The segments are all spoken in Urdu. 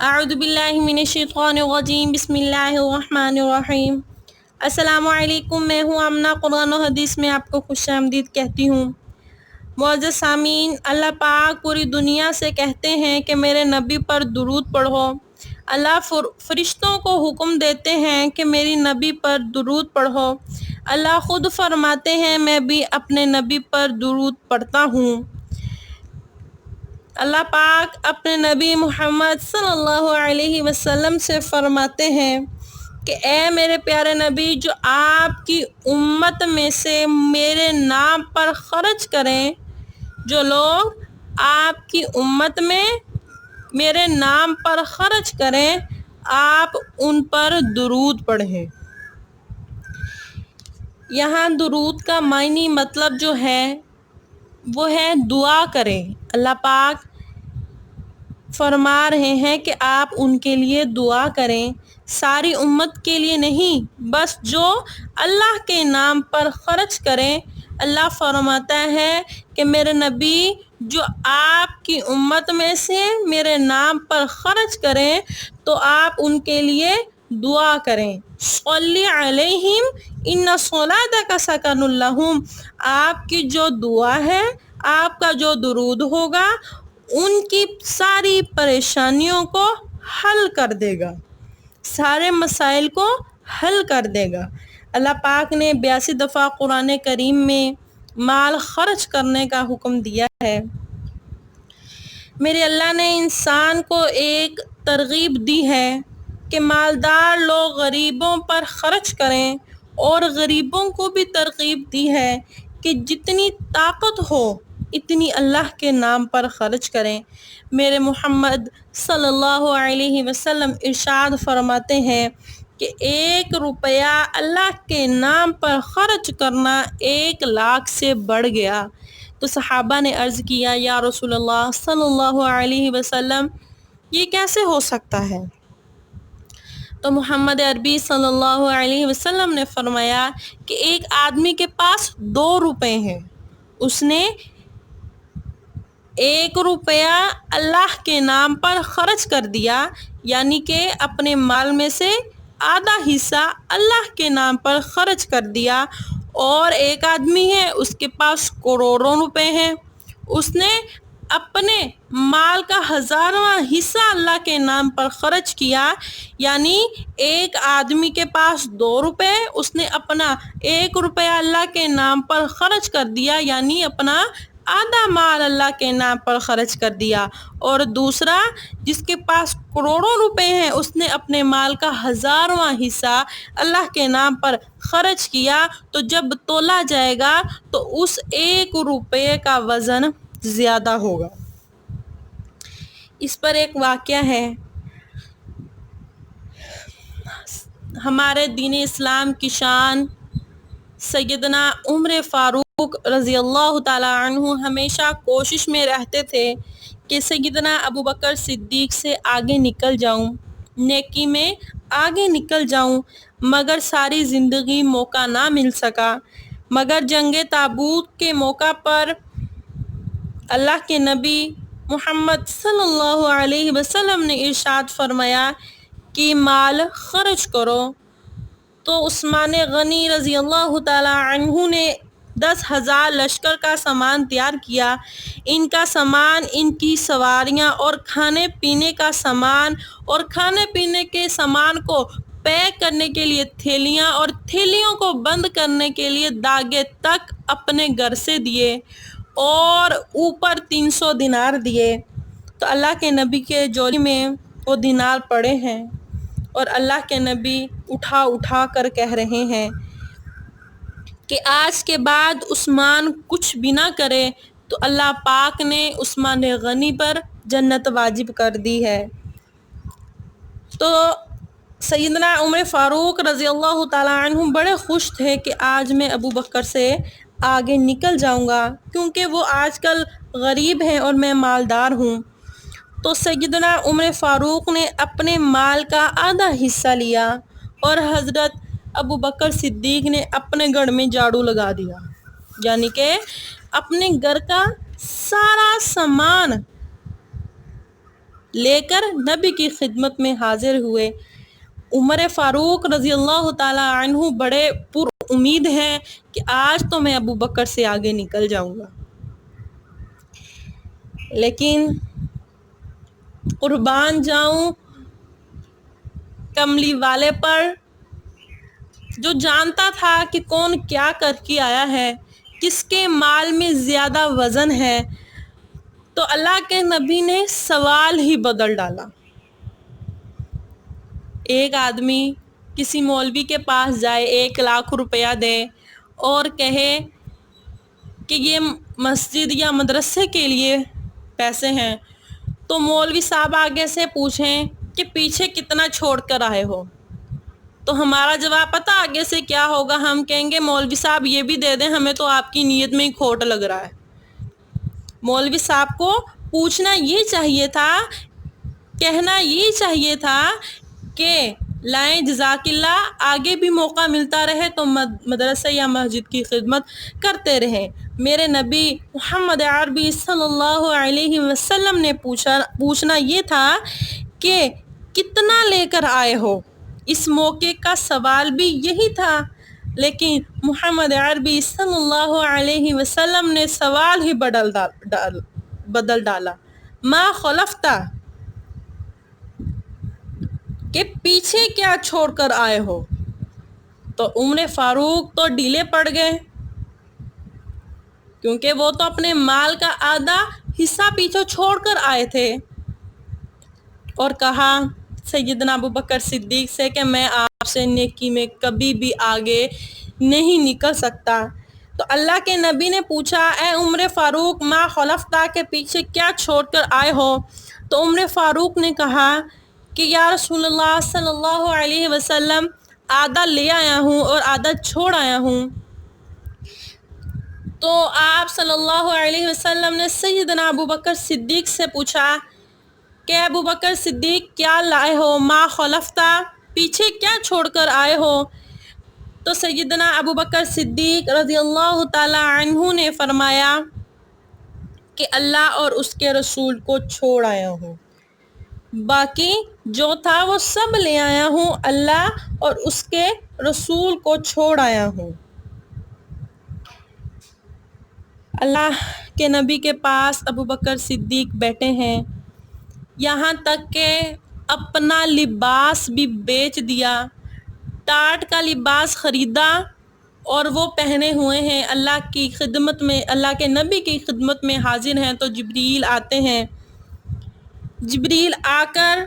اعوذ باللہ من الشیطان الرجیم بسم اللہ الرحمن الرحیم۔ السلام علیکم، میں ہوں آمنہ، قرآن و حدیث میں آپ کو خوش آمدید کہتی ہوں۔ معزز سامعین، اللہ پاک پوری دنیا سے کہتے ہیں کہ میرے نبی پر درود پڑھو۔ اللہ فرشتوں کو حکم دیتے ہیں کہ میری نبی پر درود پڑھو۔ اللہ خود فرماتے ہیں میں بھی اپنے نبی پر درود پڑھتا ہوں۔ اللہ پاک اپنے نبی محمد صلی اللہ علیہ وسلم سے فرماتے ہیں کہ اے میرے پیارے نبی، جو آپ کی امت میں سے میرے نام پر خرچ کریں، جو لوگ آپ کی امت میں میرے نام پر خرچ کریں، آپ ان پر درود پڑھیں۔ یہاں درود کا معنی مطلب جو ہے وہ ہے دعا کریں۔ اللہ پاک فرما رہے ہیں کہ آپ ان کے لیے دعا کریں، ساری امت کے لیے نہیں، بس جو اللہ کے نام پر خرچ کریں۔ اللہ فرماتا ہے کہ میرے نبی، جو آپ کی امت میں سے میرے نام پر خرچ کریں تو آپ ان کے لیے دعا کریں۔ صلی علیہم ان صلاتک سکن لہم، آپ کی جو دعا ہے، آپ کا جو درود ہوگا، ان کی ساری پریشانیوں کو حل کر دے گا، سارے مسائل کو حل کر دے گا۔ اللہ پاک نے 82 دفعہ قرآن کریم میں مال خرچ کرنے کا حکم دیا ہے۔ میرے اللہ نے انسان کو ایک ترغیب دی ہے کہ مالدار لوگ غریبوں پر خرچ کریں، اور غریبوں کو بھی ترغیب دی ہے کہ جتنی طاقت ہو اتنی اللہ کے نام پر خرچ کریں۔ میرے محمد صلی اللہ علیہ وسلم ارشاد فرماتے ہیں کہ 1 روپیہ اللہ کے نام پر خرچ کرنا 1 لاکھ سے بڑھ گیا۔ تو صحابہ نے عرض کیا، یا رسول اللہ صلی اللہ علیہ وسلم، یہ کیسے ہو سکتا ہے؟ تو محمد عربی صلی اللہ علیہ وسلم نے فرمایا کہ ایک آدمی کے پاس 2 روپے ہیں، اس نے 1 روپیہ اللہ کے نام پر خرچ کر دیا، یعنی کہ اپنے مال میں سے آدھا حصہ اللہ کے نام پر خرچ کر دیا۔ اور ایک آدمی ہے، اس کے پاس کروڑوں روپے ہیں، اس نے اپنے مال کا 1000واں حصہ اللہ کے نام پر خرچ کیا، یعنی ایک آدمی کے پاس 2 روپے، اس نے اپنا 1 روپیہ اللہ کے نام پر خرچ کر دیا، یعنی اپنا آدھا مال اللہ کے نام پر خرچ کر دیا۔ اور دوسرا جس کے پاس کروڑوں روپے ہیں، اس نے اپنے مال کا 1000واں حصہ اللہ کے نام پر خرچ کیا، تو جب تولا جائے گا تو اس 1 روپے کا وزن زیادہ ہوگا۔ اس پر ایک واقعہ ہے۔ ہمارے دین اسلام کی شان سیدنا عمر فاروق رضی اللہ تعالی عنہ ہمیشہ کوشش میں رہتے تھے کہ سیدنا ابوبکر صدیق سے آگے نکل جاؤں، نیکی میں آگے نکل جاؤں، مگر ساری زندگی موقع نہ مل سکا۔ مگر جنگ تابوک کے موقع پر اللہ کے نبی محمد صلی اللہ علیہ وسلم نے ارشاد فرمایا کہ مال خرچ کرو۔ تو عثمان غنی رضی اللہ تعالی عنہ نے 10,000 لشکر کا سامان تیار کیا۔ ان کا سامان، ان کی سواریاں اور کھانے پینے کا سامان، اور کھانے پینے کے سامان کو پیک کرنے کے لیے تھیلیاں، اور تھیلیوں کو بند کرنے کے لیے داغے تک اپنے گھر سے دیے، اور اوپر 300 دینار دیے۔ تو اللہ کے نبی کے جولی میں وہ دینار پڑے ہیں، اور اللہ کے نبی اٹھا اٹھا کر کہہ رہے ہیں کہ آج کے بعد عثمان کچھ بھی نہ کرے تو اللہ پاک نے عثمان غنی پر جنت واجب کر دی ہے۔ تو سیدنا عمر فاروق رضی اللہ تعالیٰ عنہ بڑے خوش تھے کہ آج میں ابو بکر سے آگے نکل جاؤں گا، کیونکہ وہ آج کل غریب ہیں اور میں مالدار ہوں۔ تو سیدنا عمر فاروق نے اپنے مال کا آدھا حصہ لیا، اور حضرت ابو بکر صدیق نے اپنے گھر میں جھاڑو لگا دیا، یعنی کہ اپنے گھر کا سارا سامان لے کر نبی کی خدمت میں حاضر ہوئے۔ عمر فاروق رضی اللہ تعالی عنہ بڑے پر امید ہیں کہ آج تو میں ابو بکر سے آگے نکل جاؤں گا، لیکن قربان جاؤں کملی والے پر، جو جانتا تھا کہ کون کیا کر کے آیا ہے، کس کے مال میں زیادہ وزن ہے، تو اللہ کے نبی نے سوال ہی بدل ڈالا۔ ایک آدمی کسی مولوی کے پاس جائے، 1,00,000 روپیہ دے اور کہے کہ یہ مسجد یا مدرسے کے لیے پیسے ہیں، تو مولوی صاحب آگے سے پوچھیں کہ پیچھے کتنا چھوڑ کر آئے ہو، تو ہمارا جواب پتہ آگے سے کیا ہوگا؟ ہم کہیں گے مولوی صاحب یہ بھی دے دیں، ہمیں تو آپ کی نیت میں ہی کھوٹ لگ رہا ہے۔ مولوی صاحب کو پوچھنا یہ چاہیے تھا، کہنا یہ چاہیے تھا کہ لائیں جزاک اللہ، آگے بھی موقع ملتا رہے تو مدرسے یا مسجد کی خدمت کرتے رہیں۔ میرے نبی محمد عربی صلی اللہ علیہ وسلم نے پوچھنا یہ تھا کہ کتنا لے کر آئے ہو، اس موقع کا سوال بھی یہی تھا، لیکن محمد عربی صلی اللہ علیہ وسلم نے سوال ہی بدل ڈالا، ما خلفتا، کہ پیچھے کیا چھوڑ کر آئے ہو۔ تو عمر فاروق تو ڈھیلے پڑ گئے، کیونکہ وہ تو اپنے مال کا آدھا حصہ پیچھے چھوڑ کر آئے تھے، اور کہا سیدنا ابو بکر صدیق سے کہ میں آپ سے نیکی میں کبھی بھی آگے نہیں نکل سکتا۔ تو اللہ کے نبی نے پوچھا، اے عمر فاروق ما خلفتا، کہ پیچھے کیا چھوڑ کر آئے ہو؟ تو عمر فاروق نے کہا کہ یا رسول اللہ صلی اللہ علیہ وسلم، آدھا لے آیا ہوں اور آدھا چھوڑ آیا ہوں۔ تو آپ صلی اللہ علیہ وسلم نے سیدنا ابو بکر صدیق سے پوچھا کہ ابو بکر صدیق کیا لائے ہو، ما خلفتا، پیچھے کیا چھوڑ کر آئے ہو؟ تو سیدنا ابو بکر صدیق رضی اللہ تعالی عنہ نے فرمایا کہ اللہ اور اس کے رسول کو چھوڑ آیا ہوں، باقی جو تھا وہ سب لے آیا ہوں، اللہ اور اس کے رسول کو چھوڑ آیا ہوں۔ اللہ کے نبی کے پاس ابو بکر صدیق بیٹھے ہیں، یہاں تک کہ اپنا لباس بھی بیچ دیا، ٹاٹ کا لباس خریدا اور وہ پہنے ہوئے ہیں، اللہ کی خدمت میں، اللہ کے نبی کی خدمت میں حاضر ہیں۔ تو جبریل آتے ہیں، جبریل آ کر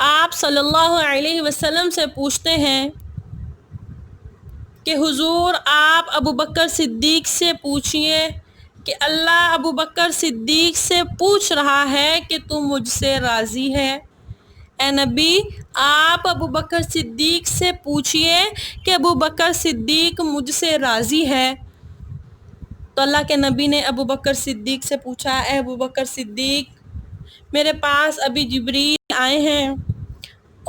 آپ صلی اللہ علیہ وسلم سے پوچھتے ہیں کہ حضور آپ ابو بکر صدیق سے پوچھئے کہ اللہ ابو بکر صدیق سے پوچھ رہا ہے کہ تم مجھ سے راضی ہے۔ اے نبی آپ ابو بکر صدیق سے پوچھئے کہ ابو بکر صدیق مجھ سے راضی ہے۔ تو اللہ کے نبی نے ابو بکر صدیق سے پوچھا، اے ابو بکر صدیق، میرے پاس ابھی جبریل آئے ہیں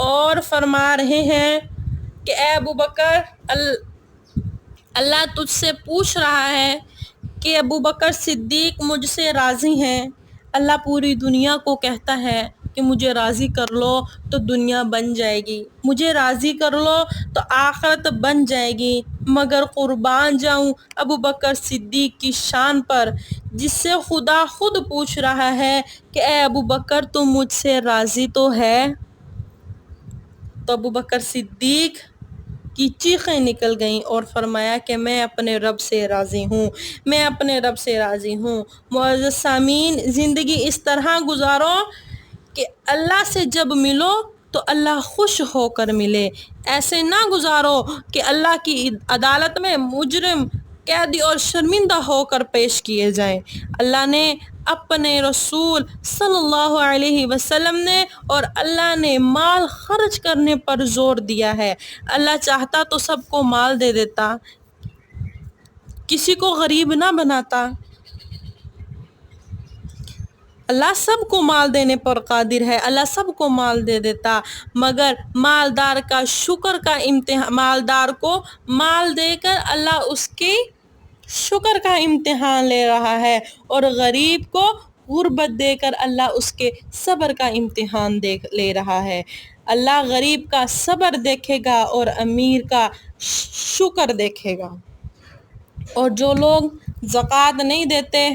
اور فرما رہے ہیں کہ اے ابو بکر، اللہ تجھ سے پوچھ رہا ہے کہ ابو بکر صدیق مجھ سے راضی ہیں۔ اللہ پوری دنیا کو کہتا ہے کہ مجھے راضی کر لو تو دنیا بن جائے گی، مجھے راضی کر لو تو آخرت بن جائے گی، مگر قربان جاؤں ابو بکر صدیق کی شان پر، جس سے خدا خود پوچھ رہا ہے کہ اے ابو بکر تم مجھ سے راضی تو ہے؟ تو ابو بکر صدیق کی چیخیں نکل گئیں اور فرمایا کہ میں اپنے رب سے راضی ہوں، میں اپنے رب سے راضی ہوں۔ معزز سامعین، زندگی اس طرح گزارو کہ اللہ سے جب ملو تو اللہ خوش ہو کر ملے، ایسے نہ گزارو کہ اللہ کی عدالت میں مجرم، قیدی اور شرمندہ ہو کر پیش کیے جائیں۔ اللہ نے اپنے رسول صلی اللہ علیہ وسلم نے اور اللہ نے مال خرچ کرنے پر زور دیا ہے۔ اللہ چاہتا تو سب کو مال دے دیتا، کسی کو غریب نہ بناتا۔ اللہ سب کو مال دینے پر قادر ہے، اللہ سب کو مال دے دیتا، مگر مالدار کا شکر کا امتحان، مالدار کو مال دے کر اللہ اس کی شکر کا امتحان لے رہا ہے، اور غریب کو غربت دے کر اللہ اس کے صبر کا امتحان لے رہا ہے۔ اللہ غریب کا صبر دیکھے گا اور امیر کا شکر دیکھے گا۔ اور جو لوگ زکوٰۃ نہیں دیتے،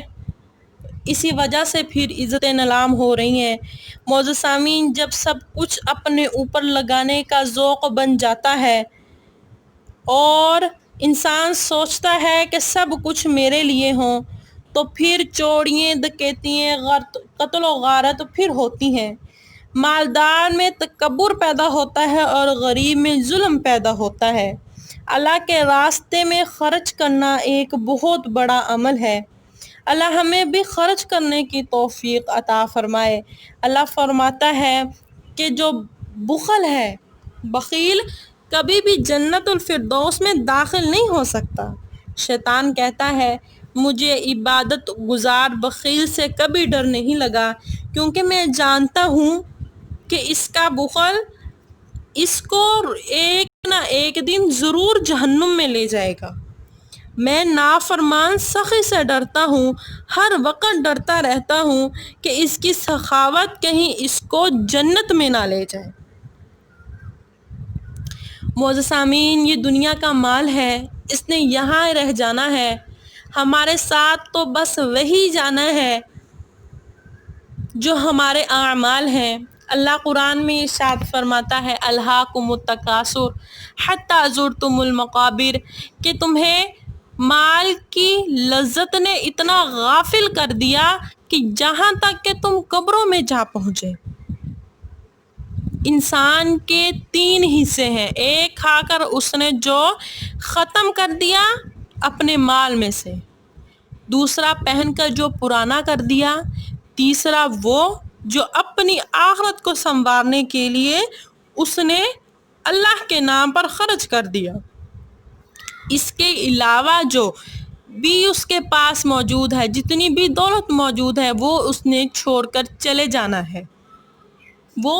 اسی وجہ سے پھر عزتیں نیلام ہو رہی ہیں۔ معزز سامعین، جب سب کچھ اپنے اوپر لگانے کا ذوق بن جاتا ہے اور انسان سوچتا ہے کہ سب کچھ میرے لیے ہوں، تو پھر چوریاں، ڈکیتیاں، قتل و غارت پھر ہوتی ہیں۔ مالدار میں تکبر پیدا ہوتا ہے اور غریب میں ظلم پیدا ہوتا ہے۔ اللہ کے راستے میں خرچ کرنا ایک بہت بڑا عمل ہے۔ اللہ ہمیں بھی خرچ کرنے کی توفیق عطا فرمائے۔ اللہ فرماتا ہے کہ جو بخل ہے، بخیل کبھی بھی جنت الفردوس میں داخل نہیں ہو سکتا۔ شیطان کہتا ہے، مجھے عبادت گزار بخیل سے کبھی ڈر نہیں لگا، کیونکہ میں جانتا ہوں کہ اس کا بخل اس کو ایک نہ ایک دن ضرور جہنم میں لے جائے گا۔ میں نافرمان سخی سے ڈرتا ہوں، ہر وقت ڈرتا رہتا ہوں کہ اس کی سخاوت کہیں اس کو جنت میں نہ لے جائے۔ معزز سامعین، یہ دنیا کا مال ہے، اس نے یہاں رہ جانا ہے، ہمارے ساتھ تو بس وہی جانا ہے جو ہمارے اعمال ہیں۔ اللہ قرآن میں ارشاد فرماتا ہے، الہاکم التکاثر حتی زرتم المقابر، کہ تمہیں مال کی لذت نے اتنا غافل کر دیا کہ جہاں تک کہ تم قبروں میں جا پہنچے۔ انسان کے 3 حصے ہیں، ایک کھا کر اس نے جو ختم کر دیا اپنے مال میں سے، دوسرا پہن کر جو پرانا کر دیا، تیسرا وہ جو اپنی آخرت کو سنوارنے کے لیے اس نے اللہ کے نام پر خرچ کر دیا۔ اس کے علاوہ جو بھی اس کے پاس موجود ہے، جتنی بھی دولت موجود ہے، وہ اس نے چھوڑ کر چلے جانا ہے، وہ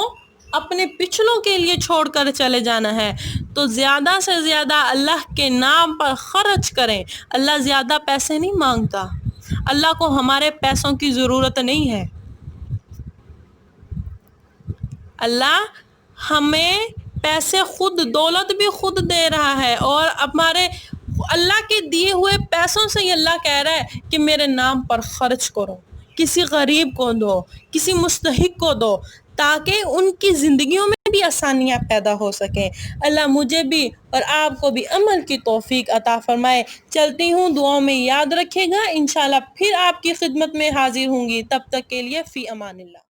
اپنے پچھلوں کے لیے چھوڑ کر چلے جانا ہے۔ تو زیادہ سے زیادہ اللہ کے نام پر خرچ کریں۔ اللہ زیادہ پیسے نہیں مانگتا، اللہ کو ہمارے پیسوں کی ضرورت نہیں ہے۔ اللہ ہمیں پیسے خود، دولت بھی خود دے رہا ہے، اور ہمارے اللہ کے دیے ہوئے پیسوں سے ہی اللہ کہہ رہا ہے کہ میرے نام پر خرچ کرو، کسی غریب کو دو، کسی مستحق کو دو، تاکہ ان کی زندگیوں میں بھی آسانیاں پیدا ہو سکیں۔ اللہ مجھے بھی اور آپ کو بھی عمل کی توفیق عطا فرمائے۔ چلتی ہوں، دعاؤں میں یاد رکھے گا، انشاءاللہ پھر آپ کی خدمت میں حاضر ہوں گی۔ تب تک کے لیے فی امان اللہ۔